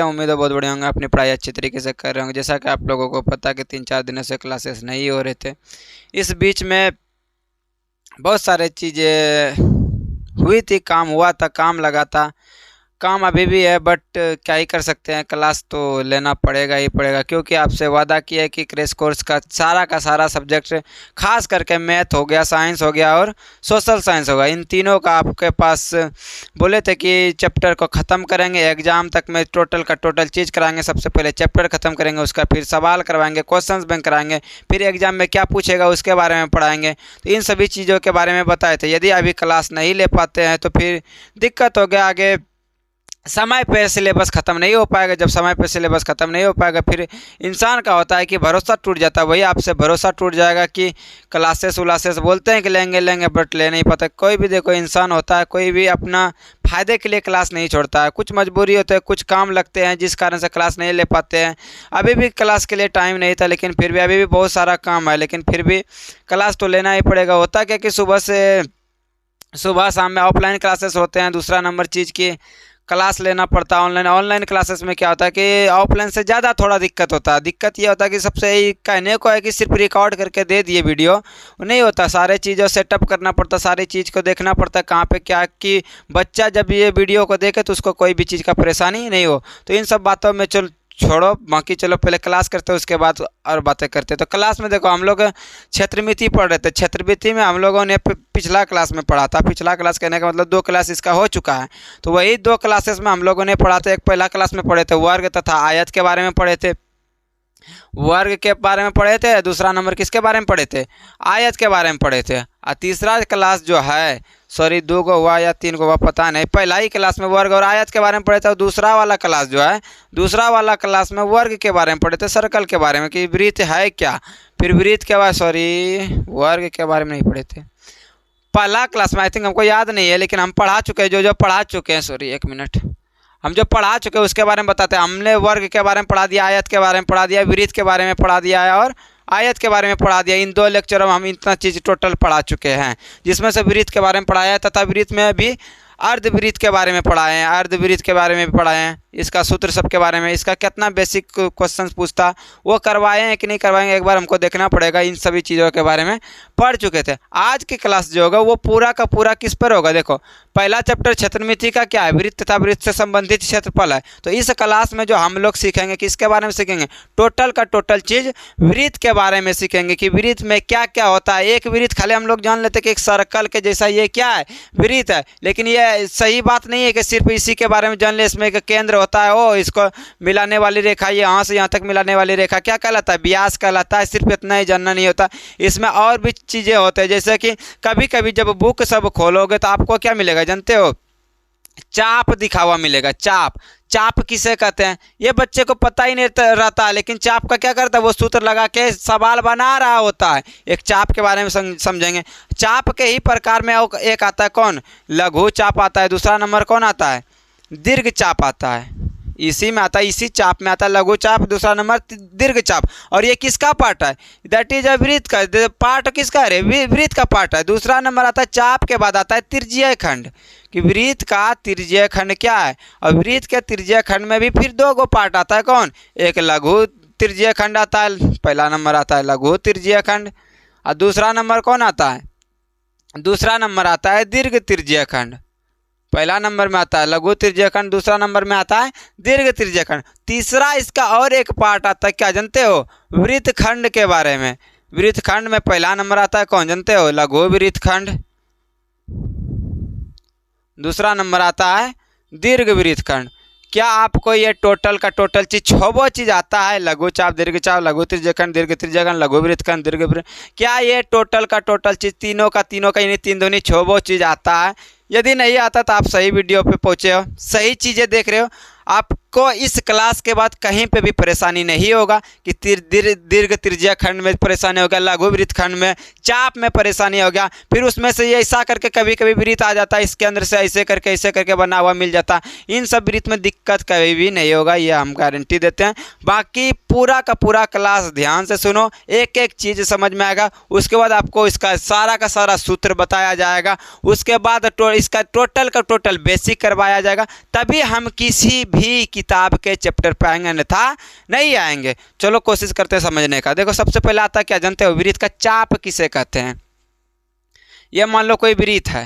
उम्मीद है बहुत बढ़िया होंगे, अपनी पढ़ाई अच्छी तरीके से कर रहे होंगे। जैसा कि आप लोगों को पता कि 3-4 दिनों से क्लासेस नहीं हो रहे थे, इस बीच में बहुत सारे चीज़ें हुई थी, काम हुआ था, काम लगा था, काम अभी भी है, बट क्या ही कर सकते हैं, क्लास तो लेना पड़ेगा ही पड़ेगा, क्योंकि आपसे वादा किया है कि क्रैश कोर्स का सारा सब्जेक्ट, खास करके मैथ हो गया, साइंस हो गया और सोशल साइंस होगा, इन तीनों का आपके पास बोले थे कि चैप्टर को ख़त्म करेंगे। एग्ज़ाम तक में टोटल का टोटल चीज़ कराएंगे। सबसे पहले चैप्टर ख़त्म करेंगे, उसका फिर सवाल करवाएंगे, क्वेश्चंस बैंक कराएंगे, फिर एग्ज़ाम में क्या पूछेगा उसके बारे में पढ़ाएंगे। तो इन सभी चीज़ों के बारे में बताए थे। यदि अभी क्लास नहीं ले पाते हैं तो फिर दिक्कत हो गया, आगे समय पे सिलेबस ख़त्म नहीं हो पाएगा। जब समय पे सिलेबस ख़त्म नहीं हो पाएगा, फिर इंसान का होता है कि भरोसा टूट जाता है। वही आपसे भरोसा टूट जाएगा कि क्लासेस वलासेस बोलते हैं कि लेंगे लेंगे, बट ले नहीं पाते। कोई भी देखो इंसान होता है, कोई भी अपना फ़ायदे के लिए क्लास नहीं छोड़ता है। कुछ मजबूरी होते है, कुछ काम लगते हैं, जिस कारण से क्लास नहीं ले पाते हैं। अभी भी क्लास के लिए टाइम नहीं था, लेकिन फिर भी अभी भी बहुत सारा काम है, लेकिन फिर भी क्लास तो लेना ही पड़ेगा। होता क्या कि सुबह शाम में ऑफलाइन क्लासेस होते हैं। दूसरा नंबर चीज़ की क्लास लेना पड़ता है ऑनलाइन क्लासेस में क्या होता है कि ऑफलाइन से ज़्यादा थोड़ा दिक्कत होता है। दिक्कत ये होता है कि सबसे यही कहने को है कि सिर्फ रिकॉर्ड करके दे दिए वीडियो, नहीं होता। सारे चीज़ों सेटअप करना पड़ता, सारी चीज़ को देखना पड़ता है कहाँ पे क्या, कि बच्चा जब ये वीडियो को देखे तो उसको कोई भी चीज़ का परेशानी नहीं हो। तो इन सब बातों में छोड़ो, बाकी चलो पहले क्लास करते हैं, उसके बाद और बातें करते हैं। तो क्लास में देखो, हम लोग क्षेत्रमिति पढ़ रहे थे। क्षेत्रमिति में हम लोगों ने पिछला क्लास में पढ़ा था। पिछला क्लास कहने का मतलब 2 क्लास इसका हो चुका है। तो वही 2 क्लासेस में हम लोगों ने पढ़ा था। एक पहला क्लास में पढ़े थे वर्ग तथा आयत के बारे में पढ़े थे, वर्ग के बारे में पढ़े थे। दूसरा नंबर किसके बारे में पढ़े थे? आयत के बारे में पढ़े थे। और तीसरा क्लास जो है, सॉरी 2 गो हुआ या 3 गो हुआ पता नहीं, पहला ही क्लास में वर्ग और आयत के बारे में पढ़े थे। और दूसरा वाला क्लास जो है, दूसरा वाला क्लास में वर्ग के बारे में पढ़े थे, सर्कल के बारे में कि वृत्त है क्या। फिर वृत्त के बाद वर्ग के बारे में नहीं पढ़े थे पहला क्लास में। आई थिंक हमको याद नहीं है, लेकिन हम पढ़ा चुके हैं, जो पढ़ा चुके हैं, सॉरी 1 मिनट, हम जो पढ़ा चुके हैं उसके बारे में बताते हैं। हमने वर्ग के बारे में पढ़ा दिया, आयत के बारे में पढ़ा दिया, वृत्त के बारे में पढ़ा दिया है और आयत के बारे में पढ़ा दिया। इन 2 लेक्चरों में हम इतना चीज़ टोटल पढ़ा चुके हैं, जिसमें से वृत्त के बारे में पढ़ाया है, तथा वृत्त में भी अर्धवृत्त के बारे में पढ़ाए हैं, अर्धवृत्त के बारे में भी पढ़ाए हैं, इसका सूत्र सब के बारे में, इसका कितना बेसिक क्वेश्चंस पूछता वो करवाए हैं कि नहीं करवाएंगे, एक बार हमको देखना पड़ेगा। इन सभी चीज़ों के बारे में पढ़ चुके थे। आज की क्लास जो होगा वो पूरा का पूरा किस पर होगा? देखो, पहला चैप्टर क्षेत्रमिति का क्या है, वृत्त तथा वृत्त से संबंधित क्षेत्रफल है। तो इस क्लास में जो हम लोग सीखेंगे किसके बारे में सीखेंगे? टोटल का टोटल चीज़ वृत्त के बारे में सीखेंगे कि वृत्त में क्या क्या होता है। एक वृत्त खाली हम लोग जान लेते कि एक सर्कल के जैसा ये क्या है, वृत्त है, लेकिन ये सही बात नहीं है कि सिर्फ इसी के बारे में जान ले। इसमें एक केंद्र होता है, ओ इसको मिलाने वाली रेखा, ये यहाँ से यहाँ तक मिलाने वाली रेखा क्या कहलाता है? व्यास कहलाता है। सिर्फ इतना ही जानना नहीं होता, इसमें और भी चीज़ें होते हैं। जैसे कि कभी कभी जब बुक सब खोलोगे तो आपको क्या मिलेगा जानते हो? चाप दिखा हुआ मिलेगा। चाप किसे कहते हैं ये बच्चे को पता ही नहीं रहता, लेकिन चाप का क्या करता है, वो सूत्र लगा के सवाल बना रहा होता है। एक चाप के बारे में समझेंगे। चाप के ही प्रकार में एक आता है कौन? लघु चाप आता है। दूसरा नंबर कौन आता है? दीर्घ चाप आता है। इसी में आता है, इसी चाप में आता है लघु चाप, दूसरा नंबर दीर्घ चाप। और ये किसका पार्ट है? दैट इज अ वृत्त का पार्ट। किसका है? वृत्त का पार्ट है। दूसरा नंबर आता है चाप के बाद आता है त्रिज्यीय खंड, कि वृत्त का त्रिज्यीय खंड क्या है। और वृत्त के त्रिज्यीय खंड में भी फिर 2 गो पार्ट आता है। कौन? एक लघु त्रिज्यीय खंड आता है, पहला नंबर आता है लघु त्रिज्यीय खंड। और दूसरा नंबर कौन आता है? दूसरा नंबर आता है दीर्घ त्रिज्यीय खंड। पहला नंबर में आता है लघु त्रिज्यीय खंड, दूसरा नंबर में आता है दीर्घ त्रिज्यीय खंड। तीसरा इसका और एक पार्ट आता है, क्या जानते हो? वृत्त खंड के बारे में। वृत्त खंड में पहला नंबर आता है कौन जानते हो? लघु वृत्त खंड। दूसरा नंबर आता है दीर्घ वृत्त खंड। क्या आपको ये टोटल का टोटल चीज 6 चीज आता है? लघु चाप, दीर्घ चाप, लघु त्रिज्यीय खंड, दीर्घ त्रिज्यीय खंड, लघु वृत्त खंड, दीर्घ वृत्त। क्या ये टोटल का टोटल चीज तीनों का यानी 3 दूनी 6 चीज आता है? यदि नहीं आता तो आप सही वीडियो पे पहुंचे हो, सही चीज़ें देख रहे हो। आपको इस क्लास के बाद कहीं पे भी परेशानी नहीं होगा कि दीर्घ त्रिज्यीय खंड में परेशानी होगा, लघु वृत्त खंड में, चाप में परेशानी हो गया, फिर उसमें से ये ऐसा करके कभी कभी वृत्त आ जाता है, इसके अंदर से ऐसे करके बना हुआ मिल जाता। इन सब वृत्त में दिक्कत कभी भी नहीं होगा, ये हम गारंटी देते हैं। बाकी पूरा का पूरा क्लास ध्यान से सुनो, एक एक चीज़ समझ में आएगा। उसके बाद आपको इसका सारा का सारा सूत्र बताया जाएगा। उसके बाद इसका टोटल का टोटल बेसिक करवाया जाएगा। तभी हम किताब के चैप्टर पे आएंगे, अन्यथा नहीं आएंगे। चलो कोशिश करते हैं समझने का। देखो सबसे पहले आता है, क्या जानते हो, वृत्त का चाप किसे कहते हैं। ये मान लो कोई वृत्त है,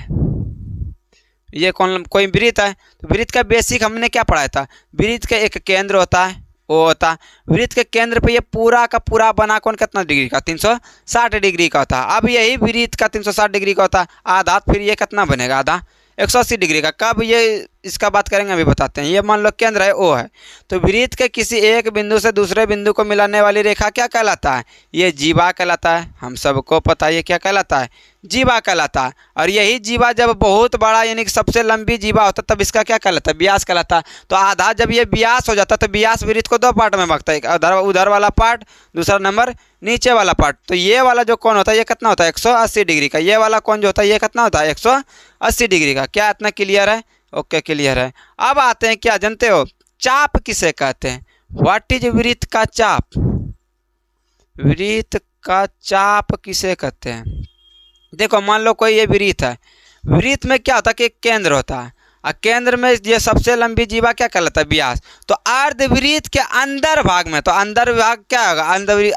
ये कोई वृत्त है, तो वृत्त का बेसिक हमने क्या पढ़ाया था, वृत्त का एक केंद्र होता है, वो होता है वृत्त के केंद्र पे ये पूरा का पूरा बना कौन कितना डिग्री का, 360 डिग्री का होता है। अब यही वृत्त का 360 डिग्री का होता है आधा, फिर ये कितना बनेगा, आधा 180 डिग्री का। कब ये इसका बात करेंगे अभी बताते हैं। ये मान लो केंद्र है, ओ है, तो वृत्त के किसी एक बिंदु से दूसरे बिंदु को मिलाने वाली रेखा क्या कहलाता है, ये जीवा कहलाता है। हम सबको पता है ये क्या कहलाता है, जीवा कहलाता है। और यही जीवा जब बहुत बड़ा यानी कि सबसे लंबी जीवा होता है तब इसका क्या कहलाता है, व्यास कहलाता है। तो आधा जब ये व्यास हो जाता है तो व्यास वृत्त को दो पार्ट में बांटता है, उधर वाला पार्ट, दूसरा नंबर नीचे वाला पार्ट। तो ये वाला जो कोण होता है ये कितना होता है, 180 डिग्री का। ये वाला कोण जो होता है ये कितना होता है, 180 डिग्री का। क्या इतना क्लियर है, ओके क्लियर है। अब आते हैं, क्या जानते हो चाप किसे कहते हैं, व्हाट इज वृत्त का चाप, वृत्त का चाप किसे कहते हैं। देखो मान लो कोई ये वृत्त है, वृत्त में क्या होता है कि एक केंद्र होता है, और केंद्र में ये सबसे लंबी जीवा क्या कहलाता है, व्यास। तो अर्धवृत्त के अंदर भाग में, तो अंदर भाग क्या होगा,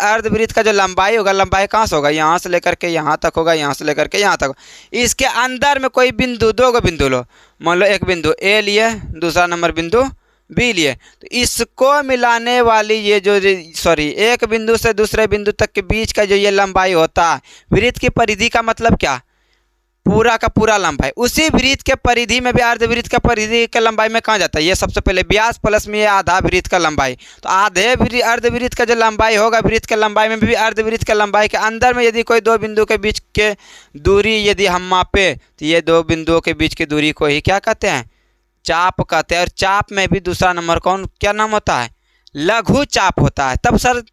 अर्धवृत्त का जो लंबाई होगा, लंबाई कहाँ से होगा, यहाँ से लेकर के यहाँ तक होगा, यहाँ से लेकर के यहाँ तक। इसके अंदर में कोई बिंदु, दो गो बिंदु लो, मान लो एक बिंदु ए लिए, दूसरा नंबर बिंदु बी लिए, तो इसको मिलाने वाली ये जो एक बिंदु से दूसरे बिंदु तक के बीच का जो ये लंबाई होता है, वृत्त की परिधि का मतलब क्या, पूरा का पूरा लंबाई। उसी वृत्त के परिधि में भी अर्धवृत्त का परिधि के लंबाई में कहाँ जाता है, ये सबसे पहले व्यास प्लस में ये आधा वृत्त का लंबाई। तो आधे अर्धवृत्त का जो लंबाई होगा, वृत्त के लंबाई में भी अर्धवृत्त के लंबाई के अंदर में यदि कोई दो बिंदु के बीच के दूरी यदि हम मापे, तो ये दो बिंदुओं के बीच की दूरी को ही क्या कहते हैं, चाप कहते हैं। और चाप में भी दूसरा नंबर कौन, क्या नाम होता है, लघु चाप होता है। तब सर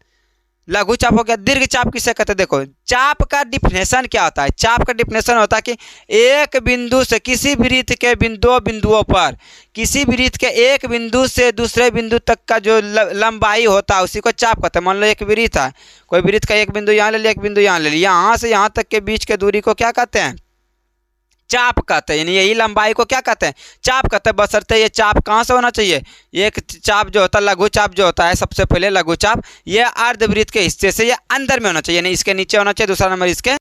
लघु चाप हो गया। दीर्घ चाप किसे कहते हैं, देखो चाप का डिफिनेशन क्या होता है, चाप का डिफिनेशन होता है कि एक बिंदु से किसी वृत्त के दो बिंदुओं पर, किसी वृत्त के एक बिंदु से दूसरे बिंदु तक का जो लंबाई होता है उसी को चाप कहते हैं। मान लो एक वृत्त है, कोई वृत्त का एक बिंदु यहाँ ले लिया, एक बिंदु यहाँ ले लिया, यहाँ से यहाँ तक के बीच के दूरी को क्या कहते हैं, चाप कहते हैं। यानी यही लंबाई को क्या कहते हैं, चाप कहते हैं। बशर्ते ये चाप कहाँ से होना चाहिए, एक चाप जो होता है, लघु चाप जो होता है, सबसे पहले लघु चाप ये अर्धवृत्त के हिस्से से ये अंदर में होना चाहिए, यानी इसके नीचे होना चाहिए। दूसरा नंबर इसके,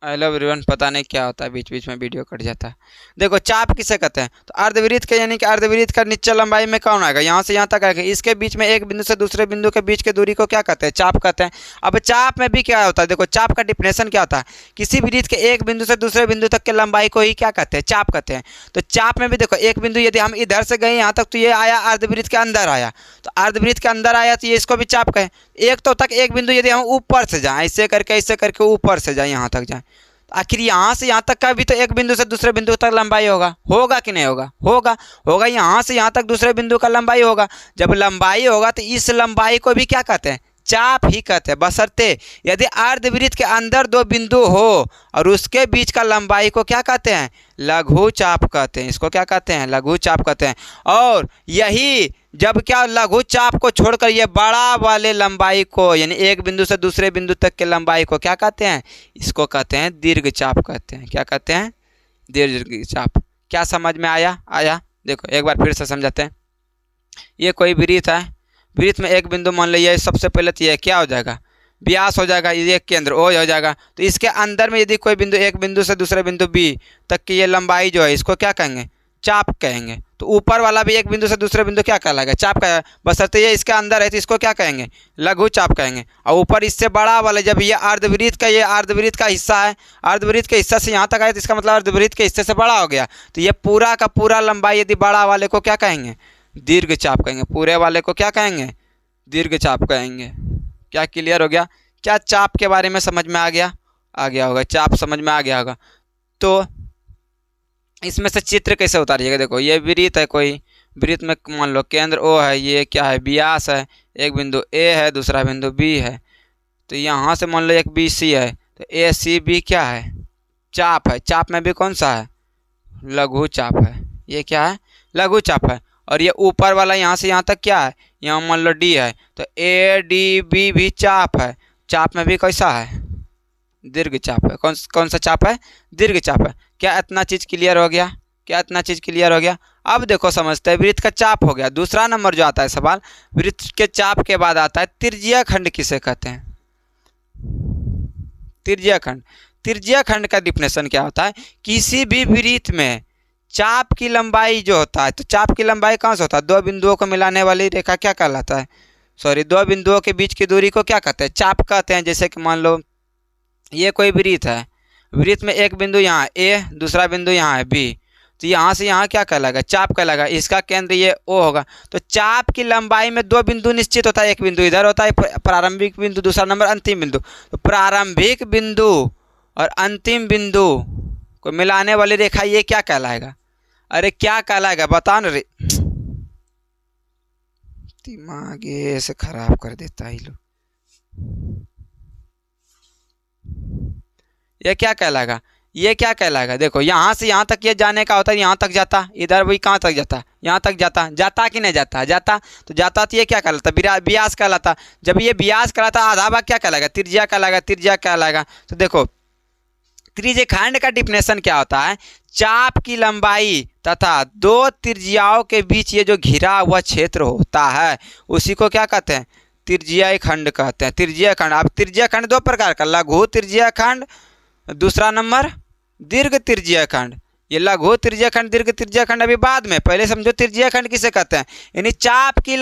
हेलो एवरीवन, पता नहीं क्या होता है बीच बीच में वीडियो कट जाता है। देखो चाप किसे कहते हैं, तो अर्धवृत्त के यानी कि अर्धवृत्त का नीचे लंबाई में कौन आएगा, यहाँ से यहाँ तक आएगा, इसके बीच में एक बिंदु से दूसरे बिंदु के बीच की दूरी को क्या कहते हैं, चाप कहते हैं। अब चाप में भी क्या होता है, देखो चाप का डिफिनेशन क्या होता है, किसी वृत्त के एक बिंदु से दूसरे बिंदु तक के लंबाई को ही क्या कहते हैं, चाप कहते हैं। तो चाप में भी देखो एक बिंदु यदि हम इधर से गए यहाँ तक, तो ये आया अर्धवृत्त के अंदर आया, तो अर्धवृत्त के अंदर आया तो ये इसको भी चाप कहें। एक तो तक एक बिंदु यदि हम ऊपर से जाएँ, ऐसे करके ऊपर से जाए, यहाँ तक जाए, आखिर यहाँ से यहाँ तक का भी तो एक बिंदु से दूसरे बिंदु तक लंबाई होगा कि नहीं होगा, होगा यहाँ से यहाँ तक दूसरे बिंदु का लंबाई होगा। जब लंबाई होगा तो इस लंबाई को भी क्या कहते हैं, चाप ही कहते हैं। बशर्ते यदि अर्धवृत्त के अंदर दो बिंदु हो और उसके बीच का लंबाई को क्या कहते हैं, लघु चाप कहते हैं। इसको क्या कहते हैं, लघु चाप कहते हैं। और यही जब क्या लघु चाप को छोड़कर ये बड़ा वाले लंबाई को, यानी एक बिंदु से दूसरे बिंदु तक के लंबाई को क्या कहते हैं, इसको कहते हैं दीर्घ चाप कहते हैं। क्या कहते हैं, दीर्घ चाप। क्या समझ में आया देखो एक बार फिर से समझाते हैं। ये कोई वृत्त है, वृत्त में एक बिंदु मान लीजिए, सबसे पहले तो ये क्या हो जाएगा, व्यास हो जाएगा, ये केंद्र ओ हो जाएगा। तो इसके अंदर में यदि कोई बिंदु, एक बिंदु से दूसरे बिंदु बी तक की ये लंबाई जो है, इसको क्या कहेंगे, चाप कहेंगे। तो ऊपर वाला भी एक बिंदु से दूसरे बिंदु क्या कहलाएगा, चाप का। बशर्ते ये इसके अंदर है तो इसको क्या कहेंगे, लघु चाप कहेंगे। और ऊपर इससे बड़ा वाला जब ये अर्धवृत्त का हिस्सा है, अर्धवृत्त के हिस्सा से यहाँ तक आए तो इसका मतलब अर्धवृत्त के हिस्से से बड़ा हो गया। तो ये पूरा का पूरा लंबाई यदि बड़ा वाले को क्या कहेंगे, दीर्घ चाप कहेंगे। पूरे वाले को क्या कहेंगे, दीर्घ चाप कहेंगे। क्या क्लियर हो गया, क्या चाप के बारे में समझ में आ गया होगा, चाप समझ में आ गया होगा। तो इसमें से चित्र कैसे उतारिएगा, देखो ये वृत्त है, कोई वृत्त में मान लो केंद्र ओ है, ये क्या है, व्यास है, एक बिंदु ए है, दूसरा बिंदु बी है। तो यहाँ से मान लो एक बी सी है, तो ए सी बी क्या है, चाप है। चाप में भी कौन सा है, लघु चाप है। ये क्या है, लघु चाप है। और ये ऊपर वाला यहाँ से यहाँ तक क्या है, यहाँ मान लो डी है, तो ए डी बी भी चाप है। चाप में भी कैसा है, दीर्घ चाप है। कौन सा चाप है, दीर्घ चाप है। क्या इतना चीज़ क्लियर हो गया, क्या इतना चीज क्लियर हो गया? अब देखो समझते हैं, वृत्त का चाप हो गया। दूसरा नंबर जो आता है सवाल, वृत्त के चाप के बाद आता है त्रिज्या खंड किसे कहते हैं? त्रिज्या खंड। त्रिज्या खंड का डिफिनेशन क्या होता है? किसी भी वृत्त में चाप की लंबाई जो होता है, तो चाप की लंबाई कहाँ से होता है? दो बिंदुओं को मिलाने वाली रेखा क्या कहलाता है? सॉरी, दो बिंदुओं के बीच की दूरी को क्या कहते हैं? चाप कहते हैं। जैसे कि मान लो ये कोई वृत्त है, वृत्त में एक बिंदु यहाँ ए, दूसरा बिंदु यहाँ है बी, तो यहाँ से यहाँ क्या कहलाएगा? चाप कहलाएगा। इसका केंद्र ये ओ होगा। तो चाप की लंबाई में दो बिंदु निश्चित होता है, एक बिंदु इधर होता है प्रारंभिक बिंदु, दूसरा नंबर अंतिम बिंदु। तो प्रारंभिक बिंदु और अंतिम बिंदु को मिलाने वाली रेखा ये क्या कहलाएगा? अरे क्या कहलाएगा बता न रे, दिमाग ऐसे खराब कर देता है लोग। ये क्या कहलाएगा? ये क्या कहलाएगा? देखो यहाँ से यहाँ तक ये जाने का होता है, यहाँ तक जाता, इधर भी कहाँ तक जाता? यहाँ तक जाता। जाता कि नहीं जाता? जाता। तो जाता तो ये क्या कहलाता? व्यास कहलाता। जब ये व्यास कहलाता, आधा भाग क्या कहलाएगा? त्रिज्या कहलाएगा। त्रिज्या कहलाएगा। तो देखो त्रिज्यखंड का डिफिनेशन क्या होता है? चाप की लंबाई तथा दो त्रिज्याओं के बीच ये जो घिरा हुआ क्षेत्र होता है उसी को क्या कहते हैं? त्रिज्यीय खंड कहते हैं। त्रिज्यीय खंड। अब त्रिज्यीय खंड दो प्रकार का, लघु त्रिज्यीय खंड, दूसरा नंबर दीर्घ त्रिज्यीय खंड। ये लघु त्रिज्यीय खंड, दीर्घ त्रिज्यीय खंड अभी बाद में, पहले समझो त्रिज्यीय खंड किसे कहते हैं। यानी चाप की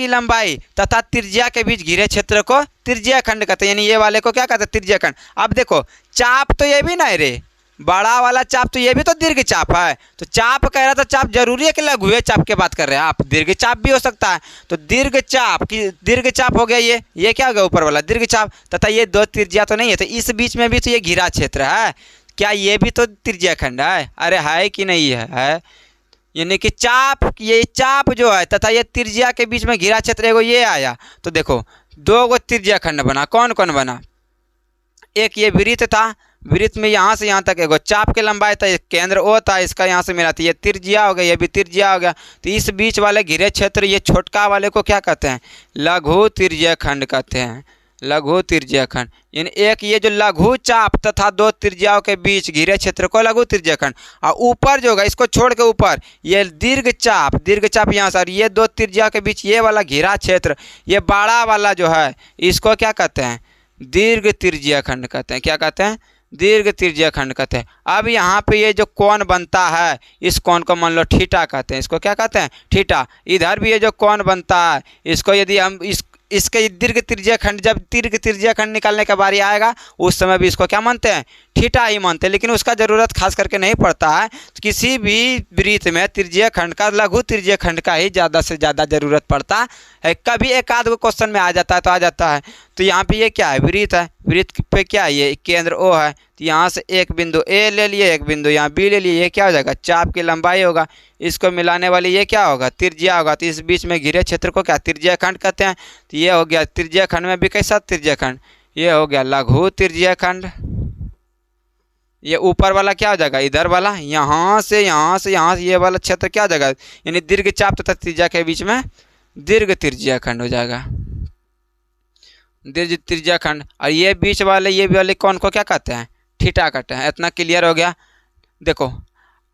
लंबाई तथा त्रिज्या के बीच घिरे क्षेत्र को त्रिज्यीय खंड कहते हैं। यानी ये वाले को क्या कहते हैं? त्रिज्यीय खंड। अब देखो चाप तो ये भी नहीं रे, बड़ा वाला चाप तो ये भी तो दीर्घ चाप है। तो चाप कह रहा था, चाप जरूरी है कि लघु चाप की बात कर रहे हैं आप? दीर्घ चाप भी हो सकता है। तो दीर्घ चाप हो गया, ये क्या हो गया? ऊपर वाला दीर्घ चाप। तथा ये दो त्रिज्या तो नहीं है, तो इस बीच में भी तो ये घिरा क्षेत्र है। क्या ये भी तो त्रिज्यीय खंड है? अरे है कि नहीं है? यानी कि ये चाप जो है तथा ये त्रिज्या के बीच में घिरा क्षेत्र एगो ये आया। तो देखो दो गो त्रिज्यीय खंड बना। कौन कौन बना? एक ये वृत्त था, वृत्त में यहाँ से यहाँ तक एगो चाप की लंबाई था, एक केंद्र ओ था, इसका यहाँ से मिला था, ये त्रिज्या हो गया, ये भी त्रिज्या हो गया। तो इस बीच वाले घिरे क्षेत्र, ये छोटका वाले को क्या कहते हैं? लघु त्रिज्यीय खंड कहते हैं। लघु त्रिज्यीय खंड। यानी एक ये जो लघु चाप तथा दो त्रिज्याओं के बीच घिरे क्षेत्र को लघु त्रिज्यीय खंड। और ऊपर जो होगा, इसको छोड़ के ऊपर ये दीर्घ चाप यहाँ से, ये दो त्रिज्याओं के बीच ये वाला घिरा क्षेत्र, ये बड़ा वाला जो है इसको क्या कहते हैं? दीर्घ त्रिज्यीय खंड कहते हैं। क्या कहते हैं? दीर्घ त्रिज्यीय खंड कहते हैं। अब यहाँ पे ये जो कोण बनता है, इस कोण को मान लो थीटा कहते हैं। इसको क्या कहते हैं? थीटा। इधर भी ये जो कोण बनता है, इसको यदि हम इसके दीर्घ त्रिज्यीय खंड, जब दीर्घ त्रिज्यीय खंड निकालने का बारी आएगा उस समय भी इसको क्या मानते हैं? थीटा ही मानते हैं। लेकिन उसका ज़रूरत खास करके नहीं पड़ता है। तो किसी भी वृत्त में त्रिज्यीय खंड का, लघु त्रिज्यीय खंड का ही ज़्यादा से ज़्यादा ज़रूरत पड़ता है। कभी एक आध क्वेश्चन में आ जाता है तो आ जाता है। तो यहाँ पे ये क्या है? वृत्त है। वृत्त पे क्या है? ये केंद्र ओ है। तो यहाँ से एक बिंदु ए ले लिए, एक बिंदु यहाँ बी ले लिए, ये क्या हो जाएगा? चाप की लंबाई होगा। इसको मिलाने वाली ये क्या होगा? त्रिज्या होगा। तो इस बीच में घिरे क्षेत्र को क्या त्रिज्यीय खंड कहते हैं। तो ये हो गया त्रिज्यीय खंड में भी कैसा त्रिज्यीय खंड? ये हो गया लघु त्रिज्यीय खंड। ये ऊपर वाला क्या हो जाएगा? इधर वाला, यहाँ से ये वाला क्षेत्र क्या हो जाएगा? यानी दीर्घ चाप तथा त्रिज्या के बीच में दीर्घ त्रिज्यीय खंड हो जाएगा। दीर्घ त्रिज्यीय खंड। और ये बीच वाले, ये वाले कौन को क्या कहते हैं? थीटा कहते हैं। इतना क्लियर हो गया। देखो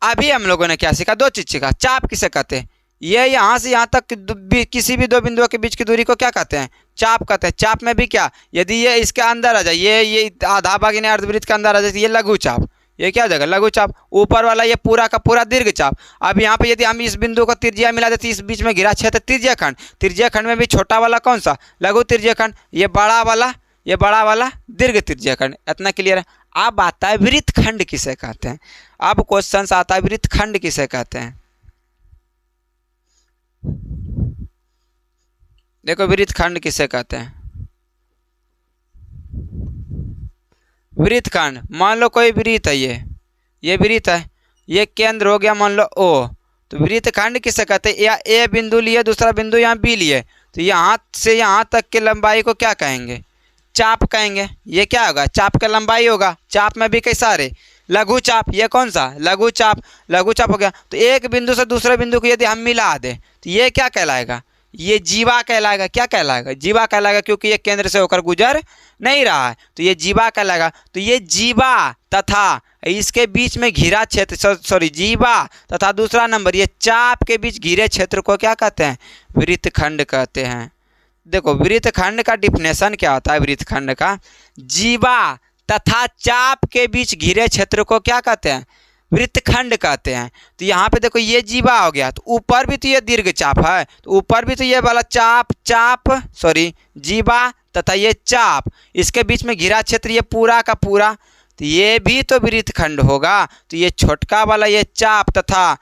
अभी हम लोगों ने क्या सीखा? दो चीज सीखा। चाप किसे कहते हैं? ये यहाँ से यहाँ तक किसी भी दो बिंदुओं के बीच की दूरी को क्या कहते हैं? चाप कहते हैं। चाप में भी क्या, यदि ये इसके अंदर आ जाए, ये आधा भाग यानी अर्धवृत्त के अंदर आ जाए, ये लघु चाप। ये क्या हो जाएगा? लघु चाप। ऊपर वाला ये पूरा का पूरा दीर्घ चाप। अब यहाँ पे यदि हम इस बिंदु को त्रिज्या मिला देते, इस बीच में घिरा क्षेत्र त्रिज्यीय खंड। त्रिज्यीय खंड में भी छोटा वाला कौन सा? लघु त्रिज्यीय खंड। ये बड़ा वाला दीर्घ त्रिज्यीय खंड। इतना क्लियर है। अब आता है वृत्त खंड किसे कहते हैं। अब क्वेश्चन आता है वृत्त खंड किसे कहते हैं। देखो वृत्त खंड किसे कहते हैं। वृत्त खंड, मान लो कोई वृत्त है, ये वृत्त है, ये केंद्र हो गया मान लो ओ। तो वृत्त खंड किसे कहते हैं? या ए बिंदु लिए, दूसरा बिंदु यहाँ बी लिए, तो यहाँ से यहाँ तक की लंबाई को क्या कहेंगे? चाप कहेंगे। ये क्या होगा? चाप का लंबाई होगा। चाप में भी कैसा रे? लघु चाप। ये कौन सा? लघु चाप। लघु चाप हो गया। तो एक बिंदु से दूसरे बिंदु को यदि हम मिला दें तो ये क्या कहलाएगा? ये जीवा कहलाएगा। क्या कहलाएगा? जीवा कहलाएगा, क्योंकि ये केंद्र से होकर गुजर नहीं रहा है, तो ये जीवा कहलाएगा। तो ये जीवा तथा इसके बीच में घिरा क्षेत्र सॉरी जीवा तथा दूसरा नंबर ये चाप के बीच घिरे क्षेत्र को क्या कहते हैं? वृत्तखंड कहते हैं। देखो वृत्तखंड का डिफिनेशन क्या होता है? वृत्तखंड का जीवा तथा चाप के बीच घिरे क्षेत्र को क्या कहते हैं? वृत्तखंड कहते हैं। तो यहाँ पे देखो ये जीवा हो गया, तो ऊपर भी तो ये दीर्घ चाप है, तो ऊपर भी तो ये वाला जीवा तथा ये चाप, इसके बीच में घिरा क्षेत्र ये पूरा का पूरा, तो ये भी तो वृत्तखंड होगा। तो ये छोटका वाला ये चाप तथा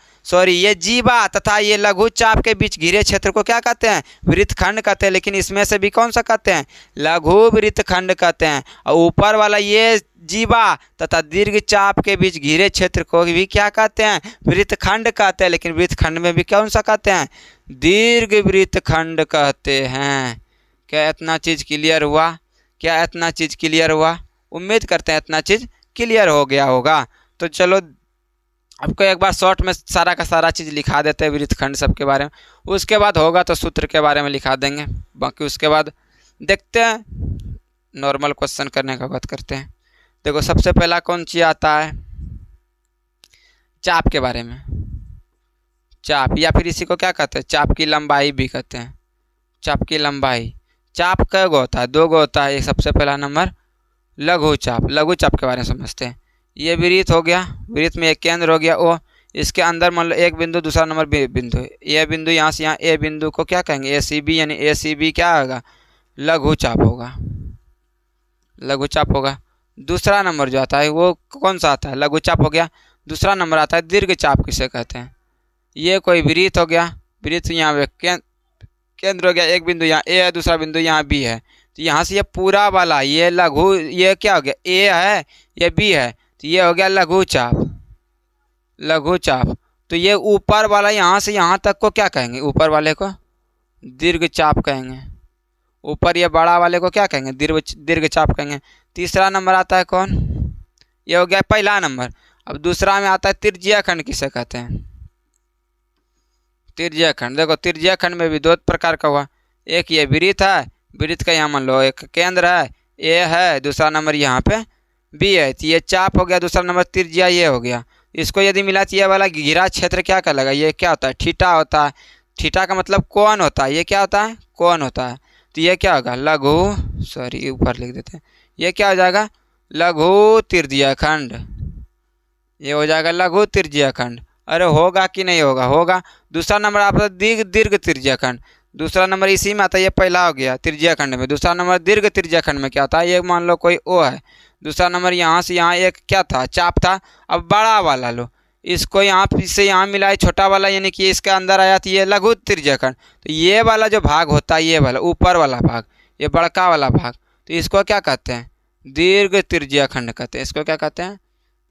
ये जीवा तथा ये लघु चाप के बीच घिरे क्षेत्र को क्या कहते हैं? वृत्तखंड कहते हैं। लेकिन इसमें से भी कौन सा कहते हैं? लघु वृत्तखंड कहते हैं। और ऊपर वाला ये जीवा तथा दीर्घ चाप के बीच घिरे क्षेत्र को भी क्या कहते हैं? वृत्तखंड कहते हैं। लेकिन वृत्तखंड में भी कौन सा कहते हैं? दीर्घ वृत्तखंड कहते हैं। क्या इतना चीज़ क्लियर हुआ? क्या इतना चीज़ क्लियर हुआ? उम्मीद करते हैं इतना चीज़ क्लियर हो गया होगा। तो चलो आपको एक बार शॉर्ट में सारा का सारा चीज़ लिखा देते हैं वृत्तखंड सब के बारे में, उसके बाद होगा तो सूत्र के बारे में लिखा देंगे। बाकी उसके बाद देखते हैं, नॉर्मल क्वेश्चन करने का बात करते हैं। देखो सबसे पहला कौन चीज़ आता है? चाप के बारे में। चाप या फिर इसी को क्या कहते हैं? चाप की लंबाई भी कहते हैं। चाप की लंबाई। चाप कै गो होता है? 2 गो होता है। एक सबसे पहला नंबर लघु चाप। लघु चाप के बारे में समझते हैं। ये वृत्त हो गया, वृत्त में एक केंद्र हो गया ओ, इसके अंदर मान लो एक बिंदु, दूसरा नंबर बिंदु। ये बिंदु यहाँ से यहाँ ए बिंदु को क्या कहेंगे? ACB, यानी ACB क्या होगा? लघु चाप होगा। लघु चाप होगा। दूसरा नंबर जो आता है वो कौन सा आता है? लघु चाप हो गया। दूसरा नंबर आता है दीर्घ चाप, किसे कहते हैं? ये कोई वृत्त हो गया, वृत्त यहाँ केंद्र हो गया, एक बिंदु यहाँ ए है, दूसरा बिंदु यहाँ बी है। तो यहाँ से ये पूरा वाला ये लघु, ये क्या हो गया? ए है, ये बी है, तो ये हो गया लघु चाप। लघु चाप। तो ये ऊपर वाला यहाँ से यहाँ तक को क्या कहेंगे? ऊपर वाले को दीर्घ चाप कहेंगे। ऊपर ये बड़ा वाले को क्या कहेंगे? दीर्घ चाप कहेंगे। तीसरा नंबर आता है कौन? ये हो गया पहला नंबर। अब दूसरा में आता है त्रिज्या खंड, किसे कहते हैं? त्रिज्या खंड। देखो त्रिज्या खंड में भी 2 प्रकार का हुआ। एक ये वृत्त है, वृत्त का यहाँ मान लो एक केंद्र है ए है, दूसरा नंबर यहाँ पे बी है, तो ये चाप हो गया। दूसरा नंबर त्रिज्या ये हो गया। इसको यदि मिला तो ये वाला घिरा क्षेत्र क्या कहलाएगा? ये क्या होता है? थीटा होता है। थीटा का मतलब कोण होता है। ये क्या होता है? कोण होता है। तो ये क्या होगा? ऊपर लिख देते हैं। ये क्या हो जाएगा? लघु त्रिज्या खंड। ये हो जाएगा लघु त्रिज्या खंड। अरे होगा कि नहीं होगा? होगा। दूसरा नंबर आता है दीर्घ त्रिज्या खंड। दूसरा नंबर इसी में आता है, ये पहला हो गया त्रिज्या खंड में। दूसरा नंबर दीर्घ त्रिज्या खंड में क्या होता है? ये मान लो कोई ओ है, दूसरा नंबर यहाँ से यहाँ एक क्या था? चाप था। अब बड़ा वाला लो, इसको यहाँ से यहाँ मिलाए छोटा वाला, यानी कि इसके अंदर आया तो ये लघु त्रिज्या खंड। तो ये वाला जो भाग होता है, ये वाला ऊपर वाला भाग, ये बड़का वाला भाग, तो इसको क्या कहते हैं? दीर्घ त्रिज्या खंड कहते हैं। इसको क्या कहते हैं?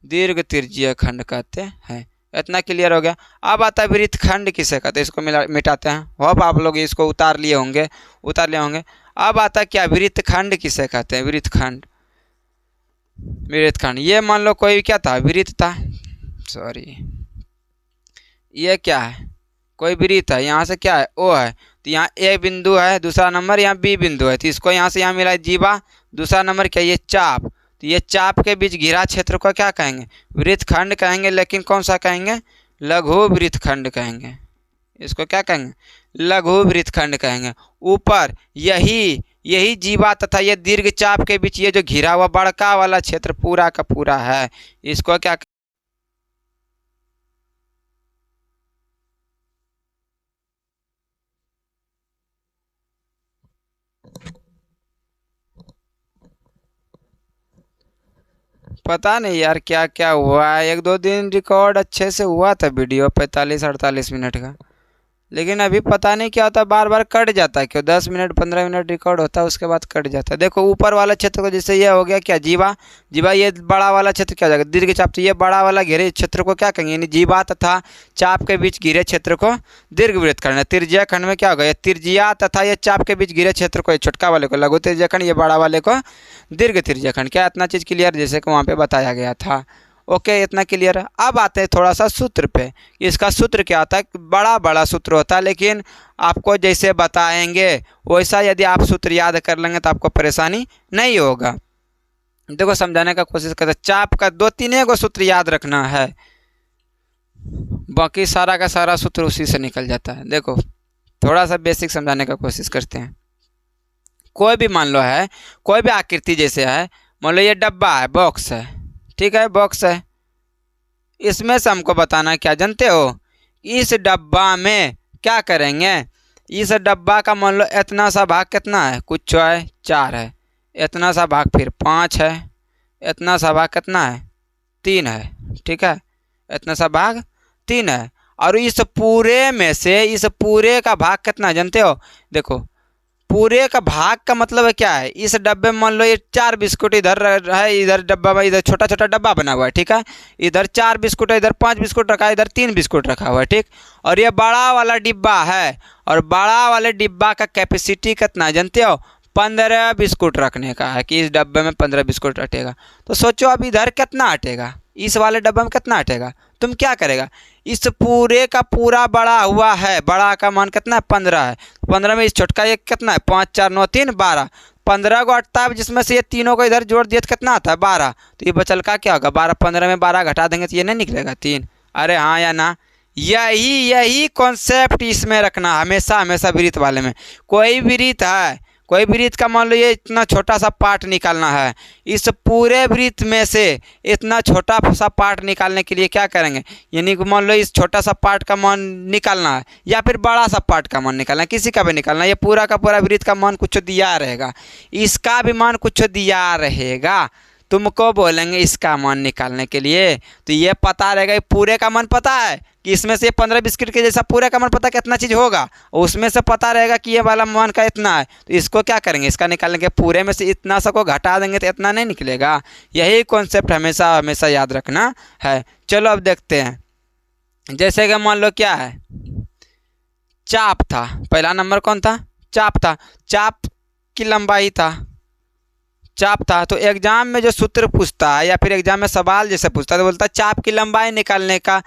दीर्घ त्रिज्या खंड कहते हैं। इतना क्लियर हो गया। अब आता है वृत्तखंड, किसे कहते हैं? इसको मिटाते हैं। होप आप लोग इसको उतार लिए होंगे। अब आता है क्या? वृत्तखंड किसे कहते हैं? वृत्तखंड। वृत्तखंड ये मान लो कोई क्या था? वृत्त था। ये क्या है? कोई वृत्त है। यहाँ से क्या है? ओ है, तो यहाँ ए बिंदु है, दूसरा नंबर यहाँ बी बिंदु है, तो इसको यहाँ से यहाँ मिला जीवा। दूसरा नंबर क्या? ये चाप। तो ये चाप के बीच घिरा क्षेत्र को क्या कहेंगे? वृत्तखंड कहेंगे। लेकिन कौन सा कहेंगे? लघु वृत्तखंड कहेंगे। इसको क्या कहेंगे? लघु वृत्तखंड कहेंगे। ऊपर यही जीवा तथा ये दीर्घ चाप के बीच ये जो घिरा हुआ बड़का वाला क्षेत्र पूरा का पूरा है, इसको क्या पता नहीं यार क्या क्या हुआ है। 1-2 दिन रिकॉर्ड अच्छे से हुआ था वीडियो 45-48 मिनट का, लेकिन अभी पता नहीं क्या होता है, बार बार कट जाता है। क्यों? 10 मिनट 15 मिनट रिकॉर्ड होता है, उसके बाद कट जाता है। देखो ऊपर वाला क्षेत्र को जैसे ये हो गया क्या? जीवा। ये बड़ा वाला क्षेत्र क्या हो जाएगा? दीर्घ चाप। तो ये बड़ा वाला घेरे क्षेत्र को क्या कहेंगे? यानी जीवा तथा चाप के बीच घिरे क्षेत्र को दीर्घ वृत्तखंड है। त्रिज्या खंड में क्या होगा? ये त्रिज्या तथा ये चाप के बीच घिरे क्षेत्र को, छोटका वाले को लघु त्रिज्या खंड, ये बड़ा वाले को दीर्घ त्रिज्या खंड। क्या इतना चीज़ क्लियर? जैसे कि वहाँ पे बताया गया था। ओके, इतना क्लियर है। अब आते हैं थोड़ा सा सूत्र पे। इसका सूत्र क्या होता है? बड़ा सूत्र होता है, लेकिन आपको जैसे बताएंगे वैसा यदि आप सूत्र याद कर लेंगे तो आपको परेशानी नहीं होगा। देखो समझाने का कोशिश करते, चाप का 2-3 गो सूत्र याद रखना है, बाकी सारा का सारा सूत्र उसी से निकल जाता है। देखो थोड़ा सा बेसिक समझाने का कोशिश करते हैं। कोई भी मान लो है, कोई भी आकृति जैसे है, मान लो ये डब्बा है, बॉक्स है, ठीक है, बॉक्स है। इसमें से हमको बताना क्या जानते हो, इस डब्बा में क्या करेंगे, इस डब्बा का मान लो इतना सा भाग कितना है, कुछ है 4 है, इतना सा भाग फिर 5 है, इतना सा भाग कितना है 3 है, ठीक है, इतना सा भाग 3 है। और इस पूरे में से इस पूरे का भाग कितना जानते हो, देखो पूरे का भाग का मतलब है क्या है, इस डब्बे में मान लो ये 4 बिस्कुट इधर है, इधर डब्बा में इधर छोटा छोटा डब्बा बना हुआ है, ठीक है, इधर 4 बिस्कुट है, इधर 5 बिस्कुट रखा है, इधर 3 बिस्कुट रखा हुआ है, ठीक। और ये बड़ा वाला डिब्बा है, और बड़ा वाले डिब्बा का कैपेसिटी कितना है जानते हो, 15 बिस्कुट रखने का है, कि इस डब्बे में 15 बिस्कुट अटेगा। तो सोचो अब इधर कितना अटेगा, इस वाले डब्बे में कितना अटेगा, तुम क्या करेगा, इस पूरे का पूरा बड़ा हुआ है, बड़ा का मान कितना है 15 है, 15 में इस छोटका ये कितना है 5 4 9 3 12, 15 को अटता है, जिसमें से ये तीनों को इधर जोड़ दिया तो कितना आता है 12, तो ये बचल का क्या होगा 12, 15 में 12 घटा देंगे तो ये नहीं निकलेगा 3। अरे हाँ या ना, यही कॉन्सेप्ट इसमें रखना हमेशा, हमेशा वृत्त वाले में। कोई वृत्त है, कोई वृत्त का मान लो ये इतना छोटा सा पार्ट निकालना है, इस पूरे वृत्त में से इतना छोटा सा पार्ट निकालने के लिए क्या करेंगे, यानी कि मान लो इस छोटा सा पार्ट का मान निकालना है, या फिर बड़ा सा पार्ट का मान निकालना है, किसी का भी निकालना है, ये पूरा का पूरा वृत्त का मान कुछ दिया रहेगा, इसका भी मान कुछ दिया रहेगा, तुमको बोलेंगे इसका मान निकालने के लिए, तो ये पता रहेगा, ये पूरे का मान पता है कि इसमें से 15 बिस्किट के जैसा पूरे का मान पता कितना चीज़ होगा, और उसमें से पता रहेगा कि ये वाला मान का इतना है, तो इसको क्या करेंगे, इसका निकालने के पूरे में से इतना सा को घटा देंगे तो इतना नहीं निकलेगा। यही कॉन्सेप्ट हमेशा हमेशा याद रखना है। चलो अब देखते हैं, जैसे कि मान लो क्या है, चाप था, पहला नंबर कौन था, चाप था, चाप की लंबाई था, चाप था। तो एग्जाम में जो सूत्र पूछता है या फिर एग्जाम में सवाल जैसे पूछता है तो बोलता है चाप की लंबाई निकालने का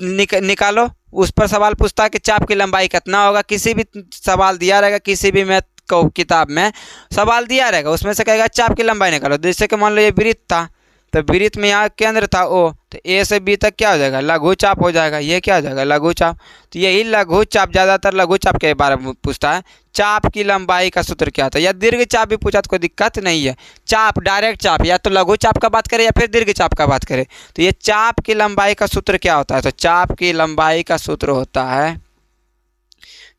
निकालो, उस पर सवाल पूछता है कि चाप की लंबाई कितना होगा, किसी भी सवाल दिया रहेगा, किसी भी मैथ को किताब में सवाल दिया रहेगा, उसमें से कहेगा चाप की लंबाई निकालो। जैसे कि मान लो ये वृत्त था, तो वृत्त में यहाँ केंद्र था ओ, तो ए से बी तक क्या हो जाएगा, लघु चाप हो जाएगा, ये क्या हो जाएगा लघु चाप। तो यही लघु चाप, ज़्यादातर लघु चाप के बारे में पूछता है, चाप की लंबाई का सूत्र क्या था, या दीर्घ चाप भी पूछा तो कोई दिक्कत नहीं है, चाप डायरेक्ट चाप, या तो लघु चाप का बात करें या फिर दीर्घ चाप का बात करें, तो ये चाप की लंबाई का सूत्र क्या होता है, तो चाप की लंबाई का सूत्र होता है,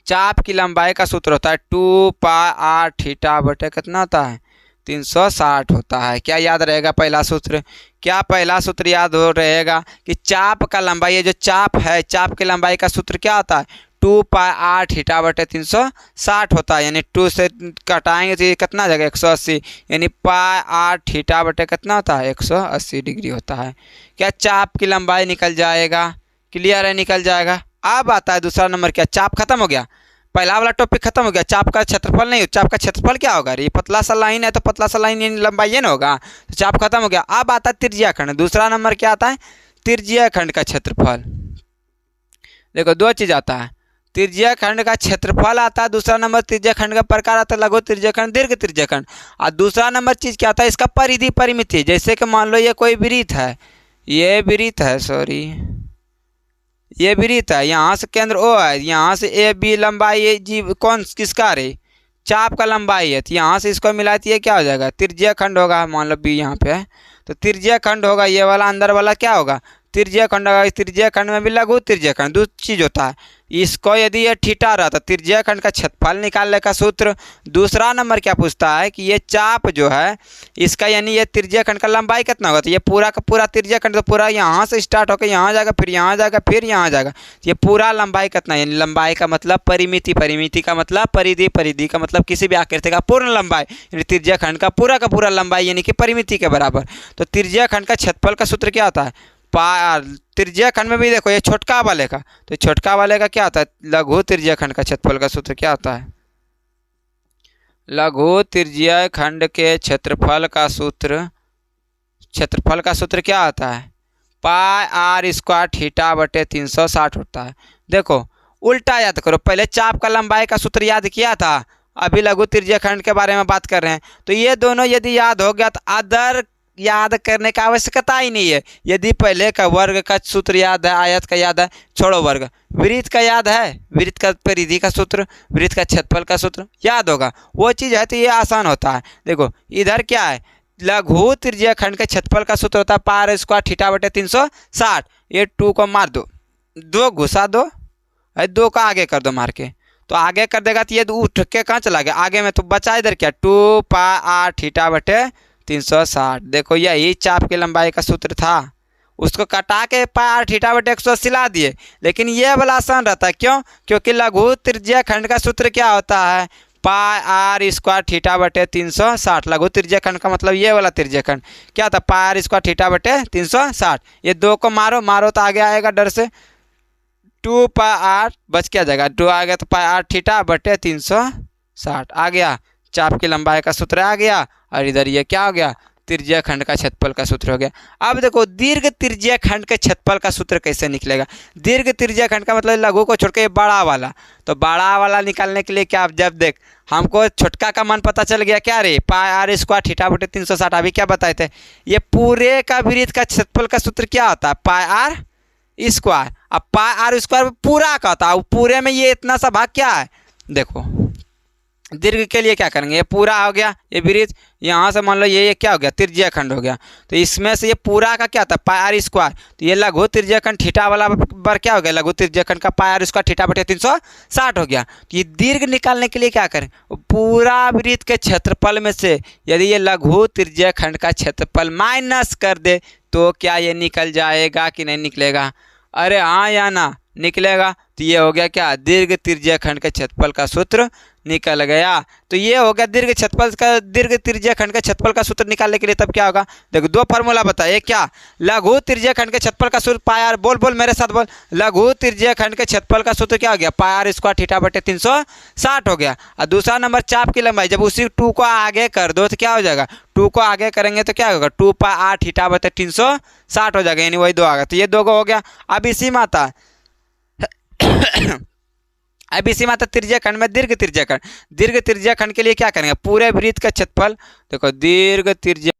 चाप की लंबाई का सूत्र होता है 2 पाई r थीटा बटे कितना होता है 360 होता है। क्या याद रहेगा पहला सूत्र, क्या पहला सूत्र याद हो रहेगा कि चाप का लंबाई, ये जो चाप है, चाप की लंबाई का सूत्र क्या होता है 2 पाई r थीटा बटे 360 होता है, यानी 2 से कटाएंगे तो ये कितना आ जाएगा 180, यानी पाई r थीटा बटे कितना होता है 180 डिग्री होता है। क्या चाप की लंबाई निकल जाएगा, क्लियर है, निकल जाएगा। अब आता है दूसरा नंबर, क्या चाप खत्म हो गया, पहला वाला टॉपिक खत्म हो गया, चाप का क्षेत्रफल नहीं, चाप का क्षेत्रफल क्या होगा, ये पतला सा लाइन है तो पतला सा लाइन लंबाई ये ना होगा, तो चाप खत्म हो गया। अब आता है त्रिज्या खंड, दूसरा नंबर क्या आता है त्रिज्या खंड का क्षेत्रफल। देखो दो चीज़ आता है, त्रिज्या खंड का क्षेत्रफल आता है, दूसरा नंबर त्रिज्या खंड का प्रकार आता है लघु त्रिज्या खंड, दीर्घ त्रिज्या खंड, और दूसरा नंबर चीज़ क्या आता है इसका परिधि परिमिति। जैसे कि मान लो ये कोई वृत्त है, ये वृत्त है, सॉरी ये वृत्त है, यहाँ से केंद्र ओ है, यहाँ से ए बी लंबाई ये जी कौन किसका रे, चाप का लंबाई है, तो यहाँ से इसको मिलाती है क्या हो जाएगा त्रिज्या खंड होगा, मान लो बी यहाँ पे है तो त्रिज्या खंड होगा, ये वाला अंदर वाला क्या होगा त्रिज्या खंड होगा। इस त्रिज्या खंड में भी लघु त्रिज्या खंड दो चीज़ होता है, इसको यदि ये थीटा रहा तो त्रिज्या खंड का क्षेत्रफल निकालने का सूत्र। दूसरा नंबर क्या पूछता है कि ये चाप जो है इसका, यानी ये त्रिज्या खंड का लंबाई कितना होगा, तो ये पूरा का पूरा त्रिज्या खंड तो पूरा यहाँ से स्टार्ट होकर यहाँ जाएगा, फिर यहाँ जाएगा, फिर यहाँ जाएगा, तो ये पूरा लंबाई कितना, यानी लंबाई का मतलब परिमिति, परिमिति का मतलब परिधि, परिधि का मतलब किसी भी आकृति का पूर्ण लंबाई, यानी त्रिज्या खंड का पूरा लंबाई यानी कि परिमिति के बराबर। तो त्रिज्या खंड का क्षेत्रफल का सूत्र क्या होता है त्रिज्या खंड में भी देखो ये छोटका वाले का, तो छोटका वाले का क्या होता है लघु त्रिज्या खंड का क्षेत्रफल का सूत्र क्या होता है, लघु त्रिज्या खंड के क्षेत्रफल का सूत्र, क्षेत्रफल का सूत्र क्या होता है पाई r स्क्वायर थीटा बटे 360 होता है। देखो उल्टा याद करो, पहले चाप का लंबाई का सूत्र याद किया था अभी लघु त्रिज्यीय खंड के बारे में बात कर रहे हैं। तो ये दोनों यदि याद हो गया तो अदर याद करने का आवश्यकता ही नहीं है। यदि पहले का वर्ग का सूत्र याद है, आयत का याद है, छोड़ो वर्ग, वृत्त का याद है, वृत्त का परिधि का सूत्र, वृत्त का क्षेत्रफल का सूत्र याद होगा, वो चीज़ है तो ये आसान होता है। देखो इधर क्या है, लघु त्रिज्यीय खंड के क्षेत्रफल का सूत्र होता है पार स्क्वायर थीटा बटे 360। ये 2 को मार दो, 2 घुसा दो, 2 का आगे कर दो मार के, तो आगे कर देगा तो ये उठ के कहाँ चला गया आगे में, तो बचा इधर क्या 2 पाई आर थीटा बटे 360। देखो यही चाप की लंबाई का सूत्र था, उसको कटा के पाई आर थीटा बटे 180 ला दिए। लेकिन ये वाला आसान रहता है, क्यों? क्योंकि लघु त्रिज्यीय खंड का सूत्र क्या होता है, पाई आर स्क्वायर थीटा बटे 360। लघु त्रिज्यीय खंड का मतलब ये वाला त्रिज्यीय खंड क्या था, पाई आर स्क्वायर थीटा बटे 360। ये 2 को मारो मारो तो आगे आएगा डर से, 2 पाई आर बच क्या जाएगा, 2 आ गया तो पाई आर थीटा बटे 360 आ गया, चाप की लंबाई का सूत्र आ गया। और इधर ये क्या हो गया, त्रिज्यीय खंड का क्षेत्रफल का सूत्र हो गया। अब देखो दीर्घ त्रिज्यीय खंड के क्षेत्रफल का सूत्र कैसे निकलेगा। दीर्घ त्रिज्यीय खंड का मतलब लघु को छोड़ के बड़ा वाला, तो बड़ा वाला निकालने के लिए क्या, जब देख हमको छोटका का मान पता चल गया क्या रे, पाई आर स्क्वायर थीटा बटे 360। अभी क्या बताए थे, ये पूरे का वृत्त का क्षेत्रफल का सूत्र क्या होता है, पाई आर स्क्वायर। अब पाई आर स्क्वायर पूरा का होता है, पूरे में ये इतना सा भाग क्या है, देखो दीर्घ के लिए क्या करेंगे, ये पूरा हो गया ये वृत्त, यहाँ से मान लो ये क्या हो गया, त्रिज्यीय खंड हो गया। तो इसमें से ये पूरा का क्या था, पाई आर स्क्वायर, तो ये लघु त्रिज्यीय खंड थीटा वाला बार क्या हो गया, लघु त्रिज्यीय खंड का पाई आर स्क्वायर थीटा बटे 360 हो गया। तो ये दीर्घ निकालने के लिए क्या करें, पूरा वृत्त के क्षेत्रफल में से यदि ये लघु त्रिज्यीय खंड का क्षेत्रफल माइनस कर दे तो क्या ये निकल जाएगा कि नहीं निकलेगा, अरे हाँ या ना निकलेगा। तो ये हो गया क्या, दीर्घ त्रिज्यीय खंड के क्षेत्रफल का सूत्र निकल गया। तो ये हो गया दीर्घ त्रिज्यीय खंड के क्षेत्रफल का सूत्र निकालने के लिए तब क्या होगा, देखो 2 फार्मूला बताइए क्या, लघु त्रिज्यीय खंड के क्षेत्रफल का सूत्र पाई आर, बोल बोल मेरे साथ बोल, लघु त्रिज्यीय खंड के क्षेत्रफल का सूत्र क्या हो गया, पाई आर स्क्वायर थीटा बटे 360 हो गया। और दूसरा नंबर चाप की लंबाई, जब उसी 2 को आगे कर दो तो क्या हो जाएगा, 2 को आगे करेंगे तो क्या होगा, 2 पाई आर थीटा बटे 360 हो जाएगा, यानी वही 2 आ गया। तो ये 2 को हो गया। अब इसी में आता अब इसी में आता त्रिज्यीय खंड में दीर्घ त्रिज्यीय खंड। दीर्घ त्रिज्यीय खंड के लिए क्या करेंगे, पूरे वृत्त का क्षेत्रफल, देखो दीर्घ त्रिज्यीय